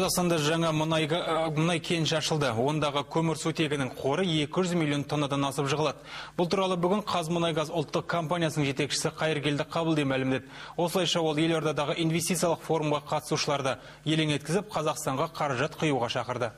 Қазақстанда жаңа мұнай кеніші ашылды. Ондағы көмірсутегінің қоры 200 миллион тоннадан асып жығылады. Бұл туралы бүгін Қазмұнайгаз ұлттық компаниясының жетекшісі Қайыргелді Қабылдин мәлімдеді. Осылайша ол елордадағы инвестициялық форумға қатысушыларды елең еткізіп, Қазақстанға қаражат құюға шақырды.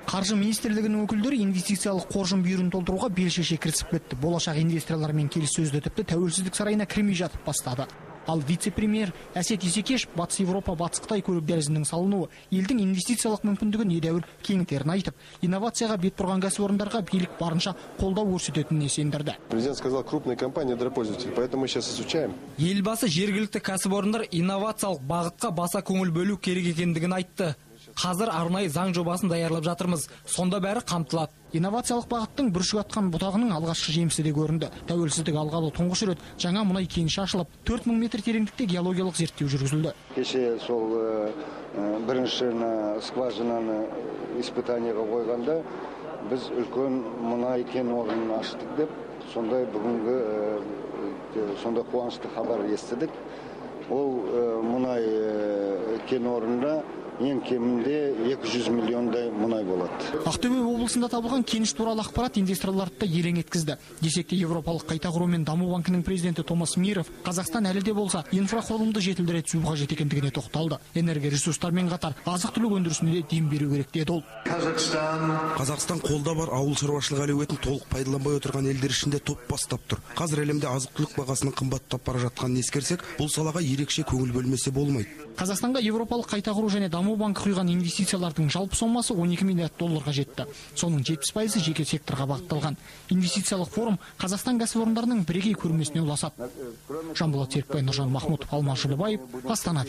Қаржы министрлігінің өкілдері инвестициялық қоржын бүйірін толтыруға бел шеше кірісіп кетті. Болашақ инвесторлармен келіссөзді тіпті Тәуелсіздік сарайына кірмей жатып бастады. Ал вице-премьер Әсет Исекешев Батыс Европа, Батыс Қытай көлік дәлізінің салынуы елдің инвестициялық мүмкіндігін едәуір кеңітерін айтып, инновацияға бет бұрған кәсіпорындарға билік барынша қолдау көрсететініне сендірді. Президент сказал, крупные компании для пользователей, поэтому мы сейчас изучаем. Елбасы жергілікті кәсіпорындар инновациялық бағытқа баса көңіл бөлу керек екендігін айтты. Қазір арнайы заң жобасын даярлап жатырмыз. Сонда бәрі қамтылады. Инновациялық бағыттың бүршік атқан бұтағының алғашқы жемісі де көрінді. Тәуелсіздік алғалы тұңғыш рет жаңа мұнай кеніші ашылып, 4000 метр тереңдікте геологиялық зерттеу жүргізілді. Кеше сол бірінші скважинаны испытаниеға қойғанда біз үлкен мұнай кен орнын аштық деп, сондай бүгінгі сондай қуанышты хабар естідік. Ол мұнай кен орнында ең кемінде 200 миллиондай мұнай болады. Ақтөбе облысында табылған кеніш туралы ақпарат инвесторларды елең еткізді. Десек те Европалық қайта құру мен даму банкінің президенті Томас Миров Қазақстан әлі де болса инфрақұрылымды жетілдіре түсу қажет екендігіне тоқталды. Энергия ресурстармен қатар азық-түлік өндірісіне де дем беру керек деді ол. Қазақстан қолда бар ауыл шаруашылық әлеуетін толық пайдаланбай отырған елдер ішінде топ бастап тұр. Қазір әлемде азық-түлік бағасының қымбаттап бара жатқанын ескерсек, бұл салаға ерекше көңіл бөлмесе болмайды. Қазақстанға Европалық қайта құру және даму банкі құйған инвестициялардың жалпы сомасы 12 миллиард долларға жетті. Соның 70% жеке секторға бағытталған. Инвестициялық форум Қазақстан кәсіпорындарының бірегей көрмесіне ұласады. Жамбыл Серікбай, Нұржан Махмутов, Алмас Жылыбаев, Астана.